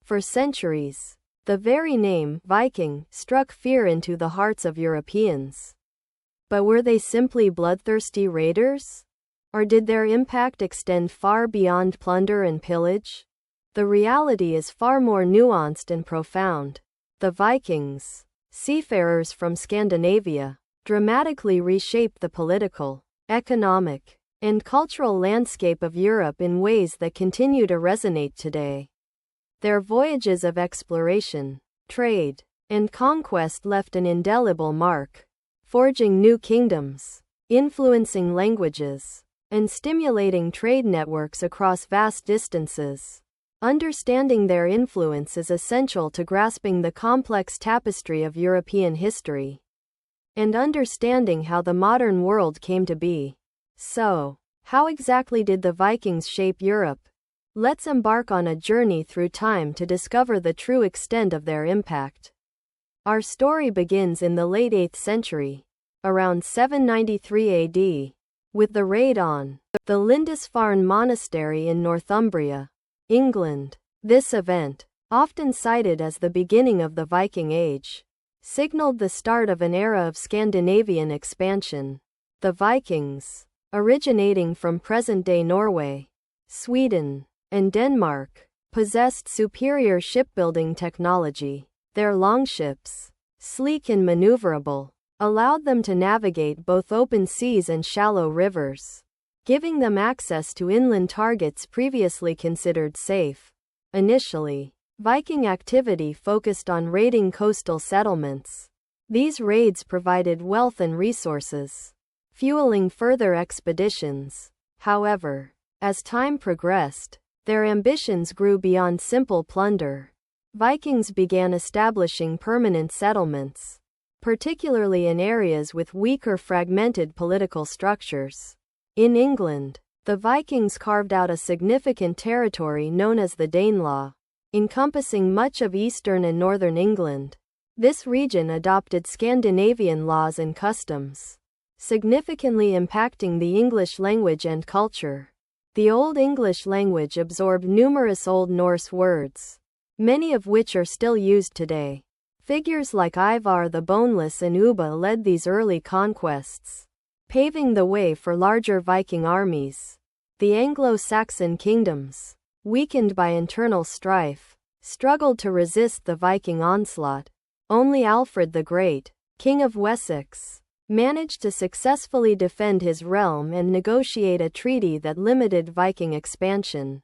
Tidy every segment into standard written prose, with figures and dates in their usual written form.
For centuries, the very name, Viking, struck fear into the hearts of Europeans. But were they simply bloodthirsty raiders? Or did their impact extend far beyond plunder and pillage? The reality is far more nuanced and profound. The Vikings, seafarers from Scandinavia, dramatically reshaped the political, economic, and cultural landscape of Europe in ways that continue to resonate today. Their voyages of exploration, trade, and conquest left an indelible mark, forging new kingdoms, influencing languages, and stimulating trade networks across vast distances. Understanding their influence is essential to grasping the complex tapestry of European history and understanding how the modern world came to be. So, how exactly did the Vikings shape Europe? Let's embark on a journey through time to discover the true extent of their impact. Our story begins in the late 8th century, around 793 AD, with the raid on the Lindisfarne Monastery in Northumbria, England. This event, often cited as the beginning of the Viking Age, signaled the start of an era of Scandinavian expansion. The Vikings, originating from present-day Norway, Sweden, and Denmark, possessed superior shipbuilding technology. Their longships, sleek and maneuverable, allowed them to navigate both open seas and shallow rivers, giving them access to inland targets previously considered safe. Initially, Viking activity focused on raiding coastal settlements. These raids provided wealth and resources, fueling further expeditions. However, as time progressed, their ambitions grew beyond simple plunder. Vikings began establishing permanent settlements, particularly in areas with weak or fragmented political structures. In England, the Vikings carved out a significant territory known as the Danelaw, encompassing much of eastern and northern England. This region adopted Scandinavian laws and customs, significantly impacting the English language and culture. The Old English language absorbed numerous Old Norse words, many of which are still used today. Figures like Ivar the Boneless and Ubba led these early conquests, paving the way for larger Viking armies. The Anglo-Saxon kingdoms, weakened by internal strife, struggled to resist the Viking onslaught. Only Alfred the Great, King of Wessex, managed to successfully defend his realm and negotiate a treaty that limited Viking expansion,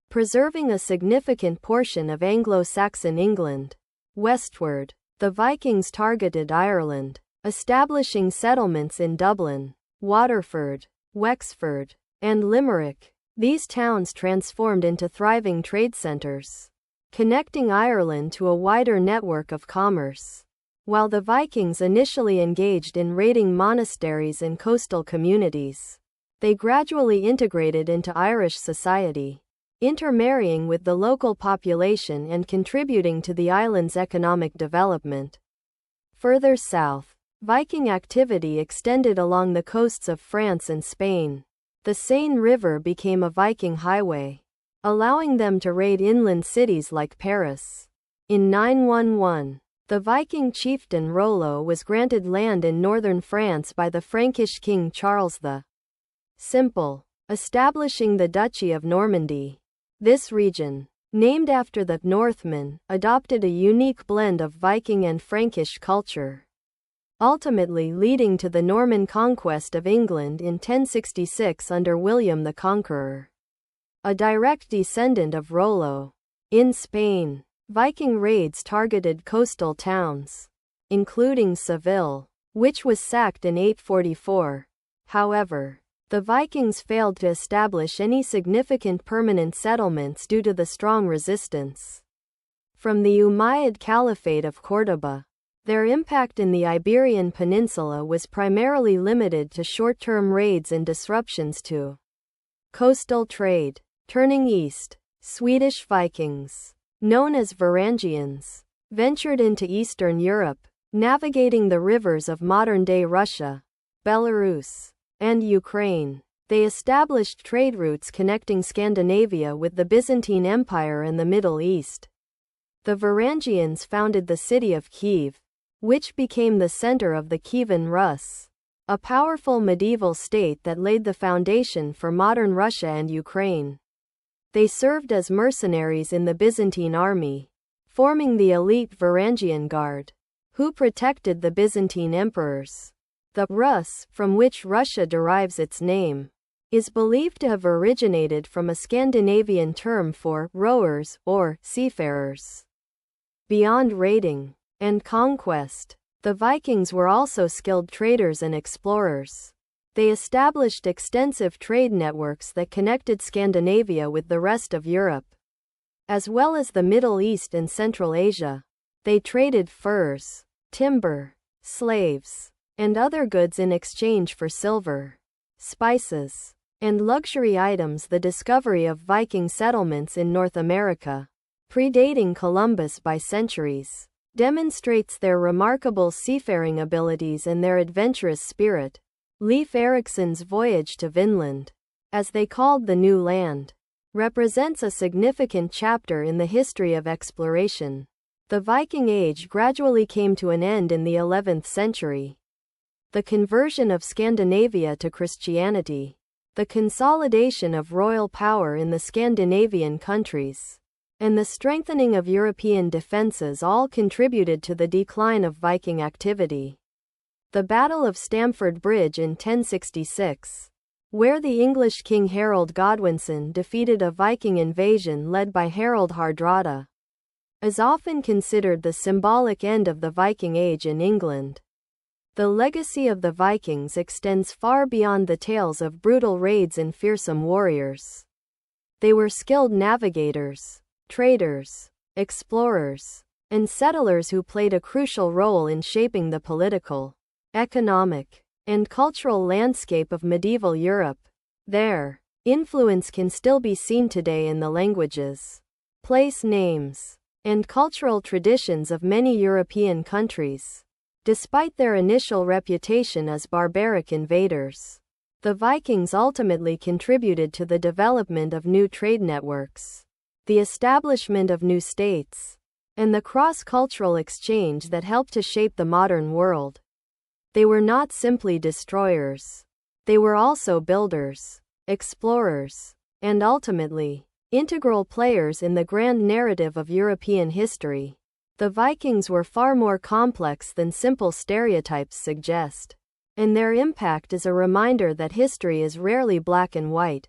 preserving a significant portion of Anglo-Saxon England. Westward, the Vikings targeted Ireland, establishing settlements in Dublin, Waterford, Wexford, and Limerick. These towns transformed into thriving trade centers, connecting Ireland to a wider network of commerce. While the Vikings initially engaged in raiding monasteries and coastal communities, they gradually integrated into Irish society, intermarrying with the local population and contributing to the island's economic development. Further south, Viking activity extended along the coasts of France and Spain. The Seine River became a Viking highway, allowing them to raid inland cities like Paris. In 911, the Viking chieftain Rollo was granted land in northern France by the Frankish king Charles the Simple, establishing the Duchy of Normandy. This region, named after the Northmen, adopted a unique blend of Viking and Frankish culture, ultimately leading to the Norman conquest of England in 1066 under William the Conqueror, a direct descendant of Rollo. In Spain, Viking raids targeted coastal towns, including Seville, which was sacked in 844. However, the Vikings failed to establish any significant permanent settlements due to the strong resistance from the Umayyad Caliphate of Córdoba. Their impact in the Iberian Peninsula was primarily limited to short-term raids and disruptions to coastal trade. Turning east, Swedish Vikings, known as Varangians, ventured into Eastern Europe, navigating the rivers of modern-day Russia, Belarus, and Ukraine. They established trade routes connecting Scandinavia with the Byzantine Empire and the Middle East. The Varangians founded the city of Kiev, which became the center of the Kievan Rus, a powerful medieval state that laid the foundation for modern Russia and Ukraine. They served as mercenaries in the Byzantine army, forming the elite Varangian Guard, who protected the Byzantine emperors. The Rus, from which Russia derives its name, is believed to have originated from a Scandinavian term for rowers or seafarers. Beyond raiding and conquest, the Vikings were also skilled traders and explorers. They established extensive trade networks that connected Scandinavia with the rest of Europe, as well as the Middle East and Central Asia. They traded furs, timber, slaves, and other goods in exchange for silver, spices, and luxury items. The discovery of Viking settlements in North America, predating Columbus by centuries, demonstrates their remarkable seafaring abilities and their adventurous spirit. Leif Erikson's voyage to Vinland, as they called the new land, represents a significant chapter in the history of exploration. The Viking Age gradually came to an end in the 11th century. The conversion of Scandinavia to Christianity, the consolidation of royal power in the Scandinavian countries, and the strengthening of European defenses all contributed to the decline of Viking activity. The Battle of Stamford Bridge in 1066, where the English King Harold Godwinson defeated a Viking invasion led by Harald Hardrada, is often considered the symbolic end of the Viking Age in England. The legacy of the Vikings extends far beyond the tales of brutal raids and fearsome warriors. They were skilled navigators, traders, explorers, and settlers who played a crucial role in shaping the political, economic, and cultural landscape of medieval Europe. Their influence can still be seen today in the languages, place names, and cultural traditions of many European countries. Despite their initial reputation as barbaric invaders, the Vikings ultimately contributed to the development of new trade networks, the establishment of new states, and the cross-cultural exchange that helped to shape the modern world. They were not simply destroyers. They were also builders, explorers, and ultimately, integral players in the grand narrative of European history. The Vikings were far more complex than simple stereotypes suggest, and their impact is a reminder that history is rarely black and white.